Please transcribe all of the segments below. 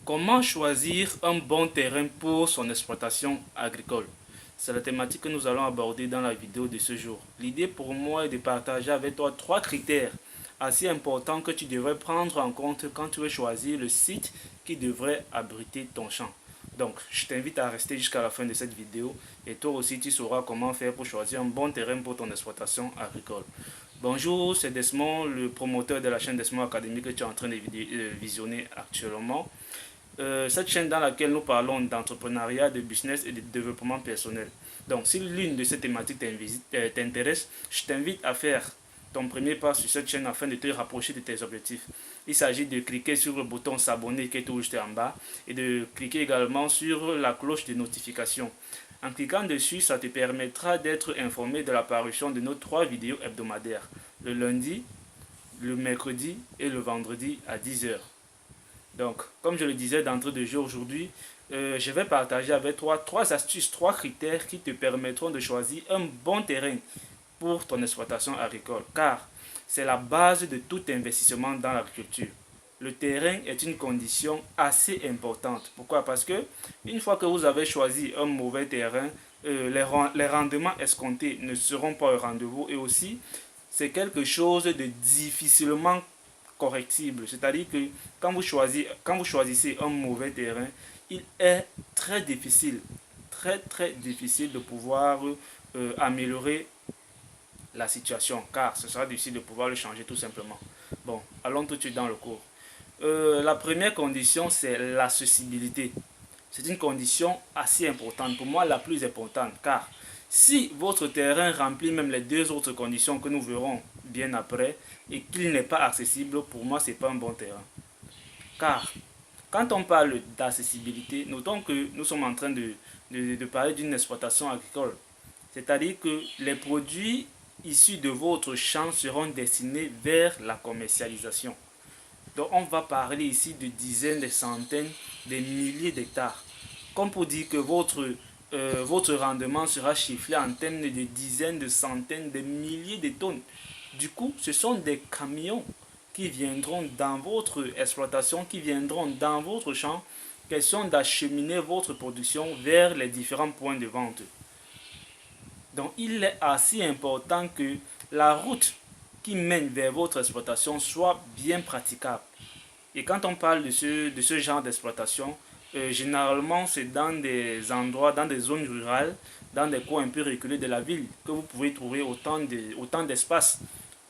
Comment choisir un bon terrain pour son exploitation agricole? C'est la thématique que nous allons aborder dans la vidéo de ce jour. L'idée pour moi est de partager avec toi 3 critères assez importants que tu devrais prendre en compte quand tu veux choisir le site qui devrait abriter ton champ. Donc, je t'invite à rester jusqu'à la fin de cette vidéo et toi aussi tu sauras comment faire pour choisir un bon terrain pour ton exploitation agricole. Bonjour, c'est Desmond, le promoteur de la chaîne Desmond Academy que tu es en train de visionner actuellement. Cette chaîne dans laquelle nous parlons d'entrepreneuriat, de business et de développement personnel. Donc, si l'une de ces thématiques t'intéresse, je t'invite à faire ton premier pas sur cette chaîne afin de te rapprocher de tes objectifs. Il s'agit de cliquer sur le bouton s'abonner qui est tout juste en bas et de cliquer également sur la cloche de notification. En cliquant dessus, ça te permettra d'être informé de l'apparition de nos 3 vidéos hebdomadaires, le lundi, le mercredi et le vendredi à 10 h. Donc, comme je le disais d'entrée de jeu aujourd'hui, je vais partager avec toi 3 astuces, 3 critères qui te permettront de choisir un bon terrain pour ton exploitation agricole, car c'est la base de tout investissement dans l'agriculture. Le terrain est une condition assez importante. Pourquoi? Parce que une fois que vous avez choisi un mauvais terrain, les rendements escomptés ne seront pas au rendez-vous et aussi c'est quelque chose de difficilement correctible. C'est-à-dire que quand vous choisissez un mauvais terrain, il est très difficile de pouvoir améliorer la situation, car ce sera difficile de pouvoir le changer tout simplement. Bon, allons tout de suite dans le cours. La première condition, c'est l'accessibilité. C'est une condition assez importante, pour moi la plus importante, car si votre terrain remplit même les 2 autres conditions que nous verrons bien après et qu'il n'est pas accessible, pour moi ce n'est pas un bon terrain. Car quand on parle d'accessibilité, notons que nous sommes en train de parler d'une exploitation agricole. C'est-à-dire que les produits issus de votre champ seront destinés vers la commercialisation. Donc on va parler ici de dizaines, de centaines, de milliers d'hectares. Comme pour dire que votre rendement sera chiffré en termes de dizaines, de centaines, de milliers de tonnes. Du coup, ce sont des camions qui viendront dans votre exploitation, qui viendront dans votre champ, question d'acheminer votre production vers les différents points de vente. Donc il est assez important que la route qui mène vers votre exploitation soit bien praticable. Et quand on parle de ce genre d'exploitation, généralement c'est dans des endroits, dans des zones rurales, dans des coins un peu reculés de la ville que vous pouvez trouver autant d'espace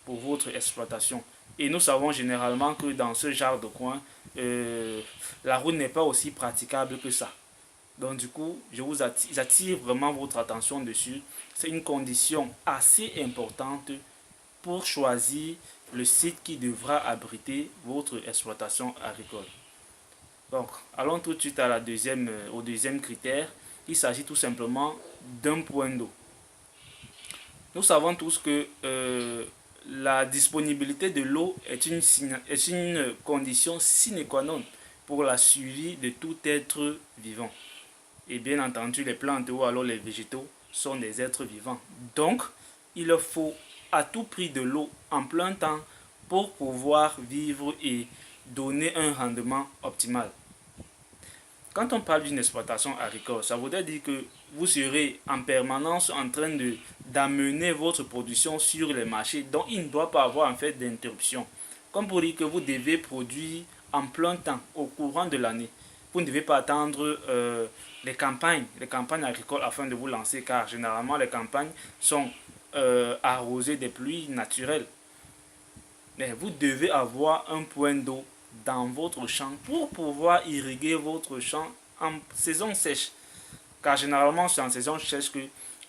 pour votre exploitation. Et nous savons généralement que dans ce genre de coin, la route n'est pas aussi praticable que ça. Donc du coup, j'attire vraiment votre attention dessus. C'est une condition assez importante pour choisir le site qui devra abriter votre exploitation agricole. Donc, allons tout de suite à au deuxième critère. Il s'agit tout simplement d'un point d'eau. Nous savons tous que la disponibilité de l'eau est une condition sine qua non pour la survie de tout être vivant. Et bien entendu, les plantes ou alors les végétaux sont des êtres vivants. Donc, il faut à tout prix de l'eau en plein temps pour pouvoir vivre et donner un rendement optimal. Quand on parle d'une exploitation agricole, ça voudrait dire que vous serez en permanence en train d'amener votre production sur les marchés. Donc, il ne doit pas avoir en fait d'interruption. Comme pour dire que vous devez produire en plein temps au courant de l'année. Vous ne devez pas attendre les campagnes agricoles afin de vous lancer, car généralement les campagnes sont arrosées des pluies naturelles. Mais vous devez avoir un point d'eau dans votre champ pour pouvoir irriguer votre champ en saison sèche. Car généralement c'est en saison sèche que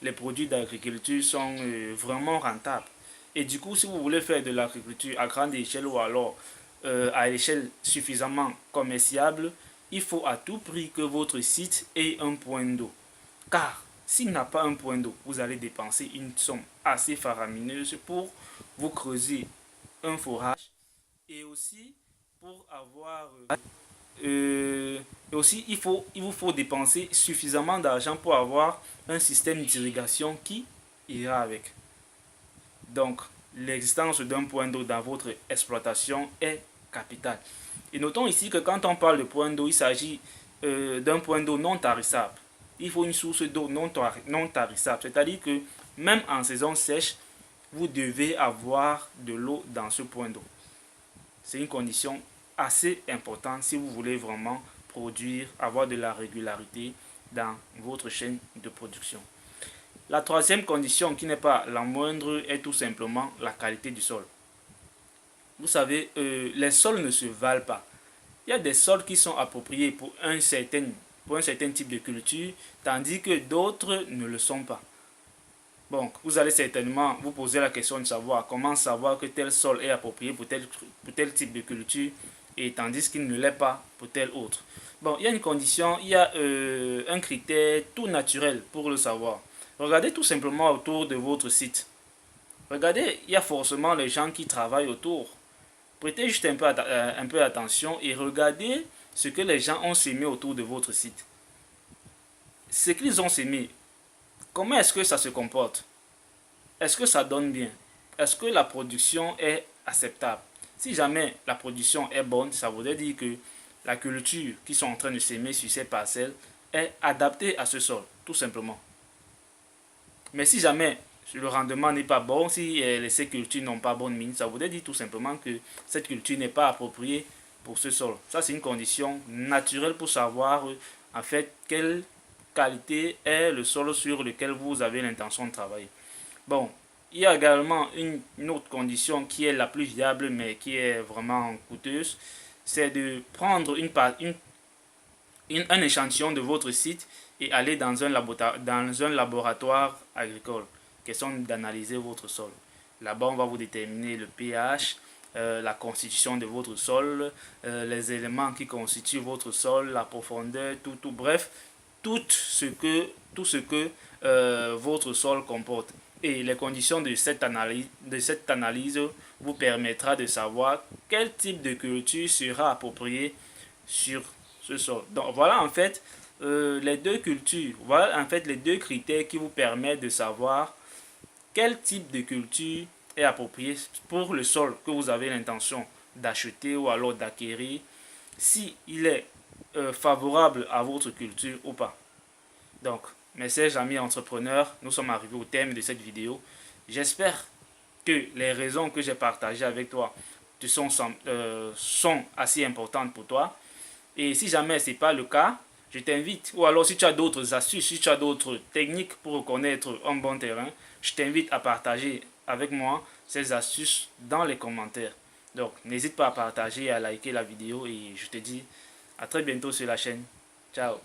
les produits d'agriculture sont vraiment rentables. Et du coup, si vous voulez faire de l'agriculture à grande échelle ou alors à échelle suffisamment commerciable, il faut à tout prix que votre site ait un point d'eau. Car s'il n'a pas un point d'eau, vous allez dépenser une somme assez faramineuse pour vous creuser un forage et aussi pour avoir il vous faut dépenser suffisamment d'argent pour avoir un système d'irrigation qui ira avec. Donc l'existence d'un point d'eau dans votre exploitation est capitale. Et notons ici que quand on parle de point d'eau, il s'agit d'un point d'eau non tarissable. Il faut une source d'eau non tarissable, c'est-à-dire que même en saison sèche, vous devez avoir de l'eau dans ce point d'eau. C'est une condition assez importante si vous voulez vraiment produire, avoir de la régularité dans votre chaîne de production. La troisième condition, qui n'est pas la moindre, est tout simplement la qualité du sol. Vous savez, les sols ne se valent pas. Il y a des sols qui sont appropriés pour un certain type de culture, tandis que d'autres ne le sont pas. Donc, vous allez certainement vous poser la question de savoir comment savoir que tel sol est approprié pour tel type de culture, et tandis qu'il ne l'est pas pour tel autre. Bon, il y a une condition, il y a un critère tout naturel pour le savoir. Regardez tout simplement autour de votre site. Regardez, il y a forcément les gens qui travaillent autour. Prêtez juste un peu attention et regardez ce que les gens ont semé autour de votre site. Ce qu'ils ont semé, comment est-ce que ça se comporte? Est-ce que ça donne bien? Est-ce que la production est acceptable? Si jamais la production est bonne, ça voudrait dire que la culture qu'ils sont en train de s'aimer sur ces parcelles est adaptée à ce sol, tout simplement. Mais si jamais le rendement n'est pas bon, si ces cultures n'ont pas bonne mine, ça voudrait dire tout simplement que cette culture n'est pas appropriée pour ce sol. Ça, c'est une condition naturelle pour savoir en fait quelle qualité est le sol sur lequel vous avez l'intention de travailler. Bon, il y a également une autre condition qui est la plus viable mais qui est vraiment coûteuse, c'est de prendre un échantillon de votre site et aller dans un laboratoire agricole. Question d'analyser votre sol. Là-bas, on va vous déterminer le pH, la constitution de votre sol, les éléments qui constituent votre sol, la profondeur, bref, tout ce que votre sol comporte. Et les conditions de cette analyse vous permettra de savoir quel type de culture sera approprié sur ce sol. Donc voilà en fait les deux cultures, voilà en fait les deux critères qui vous permettent de savoir quel type de culture est approprié pour le sol que vous avez l'intention d'acheter ou alors d'acquérir, si il est favorable à votre culture ou pas. Donc, mes chers amis entrepreneurs, nous sommes arrivés au terme de cette vidéo. J'espère que les raisons que j'ai partagées avec toi sont assez importantes pour toi. Et si jamais ce n'est pas le cas, je t'invite, ou alors si tu as d'autres astuces, si tu as d'autres techniques pour reconnaître un bon terrain, je t'invite à partager avec moi ces astuces dans les commentaires. Donc, n'hésite pas à partager et à liker la vidéo et je te dis à très bientôt sur la chaîne. Ciao.